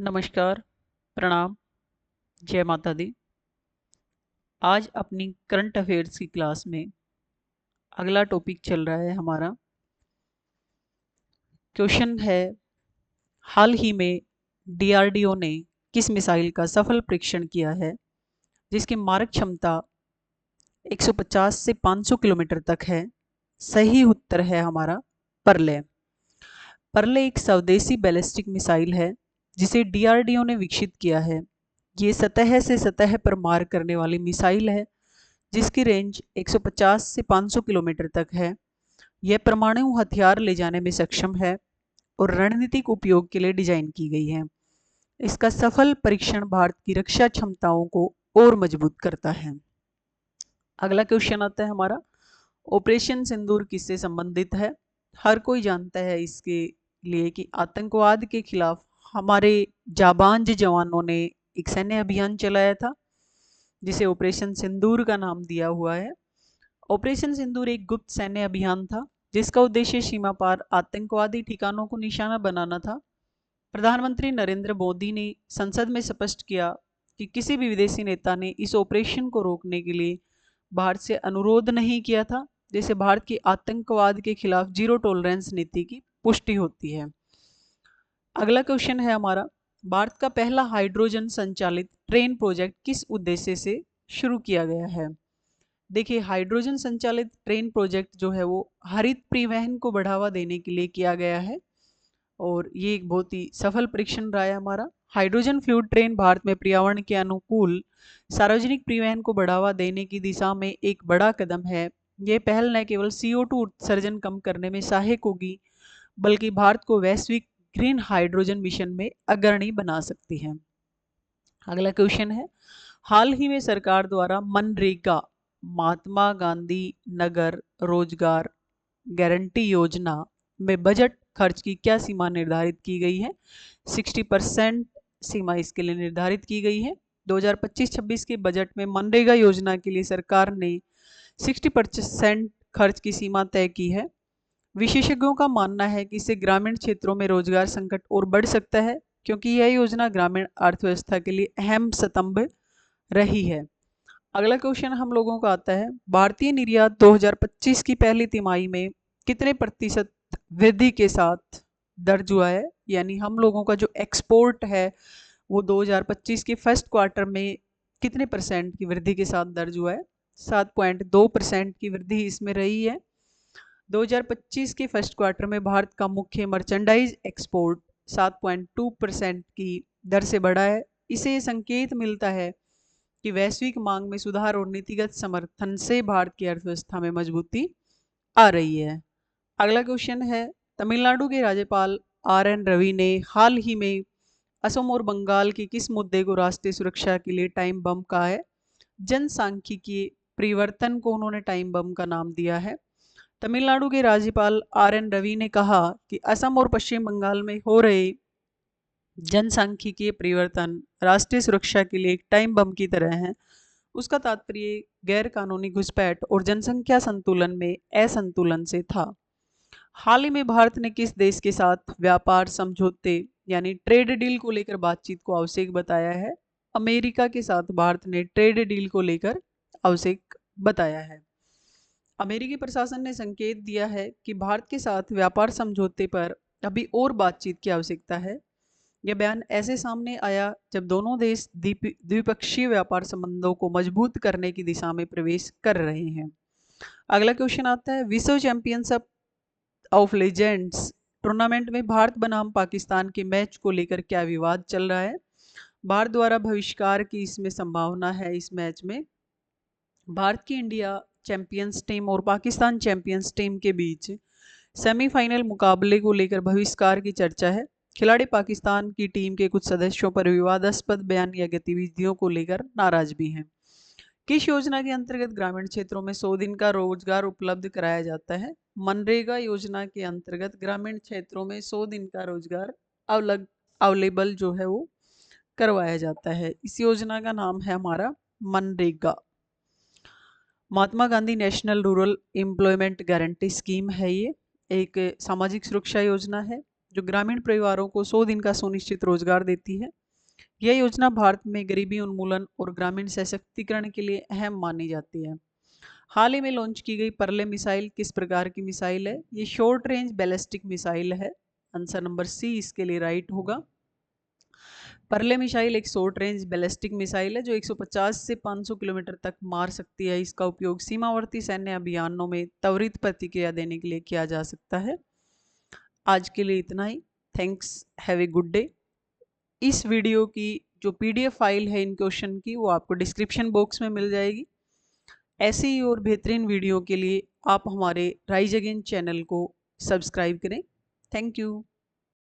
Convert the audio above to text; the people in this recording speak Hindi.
नमस्कार, प्रणाम, जय माता दी। आज अपनी करंट अफेयर्स की क्लास में अगला टॉपिक चल रहा है हमारा। क्वेश्चन है, हाल ही में डीआरडीओ ने किस मिसाइल का सफल परीक्षण किया है जिसकी मारक क्षमता 150 से 500 किलोमीटर तक है? सही उत्तर है हमारा परले। परले एक स्वदेशी बैलिस्टिक मिसाइल है जिसे डीआरडीओ ने विकसित किया है। ये सतह से सतह पर मार करने वाली मिसाइल है जिसकी रेंज 150 से 500 किलोमीटर तक है। यह परमाणु हथियार ले जाने में सक्षम है और रणनीतिक उपयोग के लिए डिजाइन की गई है। इसका सफल परीक्षण भारत की रक्षा क्षमताओं को और मजबूत करता है। अगला क्वेश्चन आता है हमारा, ऑपरेशन सिंदूर किससे संबंधित है? हर कोई जानता है इसके लिए कि आतंकवाद के खिलाफ हमारे जाबांज जवानों ने एक सैन्य अभियान चलाया था जिसे ऑपरेशन सिंदूर का नाम दिया हुआ है। ऑपरेशन सिंदूर एक गुप्त सैन्य अभियान था जिसका उद्देश्य सीमा पार आतंकवादी ठिकानों को निशाना बनाना था। प्रधानमंत्री नरेंद्र मोदी ने संसद में स्पष्ट किया कि किसी भी विदेशी नेता ने इस ऑपरेशन को रोकने के लिए भारत से अनुरोध नहीं किया था, जिससे भारत की आतंकवाद के खिलाफ जीरो टॉलरेंस नीति की पुष्टि होती है। अगला क्वेश्चन है हमारा, भारत का पहला हाइड्रोजन संचालित ट्रेन प्रोजेक्ट किस उद्देश्य से शुरू किया गया है? देखिए, हाइड्रोजन संचालित ट्रेन प्रोजेक्ट जो है वो हरित परिवहन को बढ़ावा देने के लिए किया गया है और ये एक बहुत ही सफल परीक्षण रहा है हमारा। हाइड्रोजन फ्यूल ट्रेन भारत में पर्यावरण के अनुकूल सार्वजनिक परिवहन को बढ़ावा देने की दिशा में एक बड़ा कदम है। ये पहल न केवल CO2 उत्सर्जन कम करने में सहायक होगी बल्कि भारत को वैश्विक ग्रीन हाइड्रोजन मिशन में अग्रणी बना सकती है। अगला क्वेश्चन है, हाल ही में सरकार द्वारा मनरेगा महात्मा गांधी नगर रोजगार गारंटी योजना में बजट खर्च की क्या सीमा निर्धारित की गई है? 60% सीमा इसके लिए निर्धारित की गई है। 2025-26 के बजट में मनरेगा योजना के लिए सरकार ने 60% खर्च की सीमा तय की है। विशेषज्ञों का मानना है कि इससे ग्रामीण क्षेत्रों में रोजगार संकट और बढ़ सकता है क्योंकि यह योजना ग्रामीण अर्थव्यवस्था के लिए अहम स्तंभ रही है। अगला क्वेश्चन हम लोगों का आता है, भारतीय निर्यात 2025 की पहली तिमाही में कितने प्रतिशत वृद्धि के साथ दर्ज हुआ है? यानी हम लोगों का जो एक्सपोर्ट है वो 2025 के फर्स्ट क्वार्टर में कितने परसेंट की वृद्धि के साथ दर्ज हुआ है? 7.2% की वृद्धि इसमें रही है। 2025 के फर्स्ट क्वार्टर में भारत का मुख्य मर्चेंडाइज एक्सपोर्ट 7.2% की दर से बढ़ा है। इसे संकेत मिलता है कि वैश्विक मांग में सुधार और नीतिगत समर्थन से भारत की अर्थव्यवस्था में मजबूती आ रही है। अगला क्वेश्चन है, तमिलनाडु के राज्यपाल RN रवि ने हाल ही में असम और बंगाल के किस मुद्दे को राष्ट्रीय सुरक्षा के लिए टाइम बम कहा है? जनसांख्यिकीय परिवर्तन को उन्होंने टाइम बम का नाम दिया है। तमिलनाडु के राज्यपाल RN रवि ने कहा कि असम और पश्चिम बंगाल में हो रहे जनसांख्यिकीय परिवर्तन राष्ट्रीय सुरक्षा के लिए एक टाइम बम की तरह है। उसका तात्पर्य गैर कानूनी घुसपैठ और जनसंख्या संतुलन में असंतुलन से था। हाल ही में भारत ने किस देश के साथ व्यापार समझौते यानी ट्रेड डील को लेकर बातचीत को आवश्यक बताया है? अमेरिका के साथ भारत ने ट्रेड डील को लेकर आवश्यक बताया है। अमेरिकी प्रशासन ने संकेत दिया है कि भारत के साथ व्यापार समझौते पर अभी और बातचीत की आवश्यकता है। यह बयान ऐसे सामने आया जब दोनों देश द्विपक्षीय व्यापार संबंधों को मजबूत करने की दिशा में प्रवेश कर रहे हैं। अगला क्वेश्चन आता है, विश्व चैंपियनशिप ऑफ लेजेंड्स टूर्नामेंट में भारत बनाम पाकिस्तान के मैच को लेकर क्या विवाद चल रहा है? भारत द्वारा बहिष्कार की इसमें संभावना है। इस मैच में भारत की इंडिया चैंपियंस टीम और पाकिस्तान चैंपियंस टीम के बीच सेमीफाइनल मुकाबले को लेकर बहिष्कार की चर्चा है। खिलाड़ी पाकिस्तान की टीम के कुछ सदस्यों पर विवादास्पद बयान या गतिविधियों को लेकर नाराज भी हैं। किस योजना के अंतर्गत ग्रामीण क्षेत्रों में 100 दिन का रोजगार उपलब्ध कराया जाता है? मनरेगा योजना के अंतर्गत ग्रामीण क्षेत्रों में 100 दिन का रोजगार अवेलेबल जो है वो करवाया जाता है। इस योजना का नाम है हमारा मनरेगा। Mahatma Gandhi national rural employment guarantee scheme है। ये एक सामाजिक सुरक्षा योजना है। जो ग्रामीण परिवारों को 100 दिन का सुनिश्चित रोजगार देती है। यह योजना भारत में गरीबी उन्मूलन और ग्रामीण सशक्तिकरण के लिए अहम मानी जाती है। हाल ही में लॉन्च की गई परले मिसाइल किस प्रकार की मिसाइल है? ये शॉर्ट रेंज बैलिस्टिक मिसाइल है। आंसर नंबर सी इसके लिए राइट होगा। परले मिसाइल एक शॉर्ट रेंज बैलिस्टिक मिसाइल है जो 150 से 500 किलोमीटर तक मार सकती है। इसका उपयोग सीमावर्ती सैन्य अभियानों में त्वरित प्रतिक्रिया देने के लिए किया जा सकता है। आज के लिए इतना ही। Thanks, have a good day. इस वीडियो की जो PDF फाइल है इन क्वेश्चन की, वो आपको डिस्क्रिप्शन बॉक्स में मिल जाएगी। ऐसे ही और बेहतरीन वीडियो के लिए आप हमारे राइज अगेन चैनल को सब्सक्राइब करें। Thank you.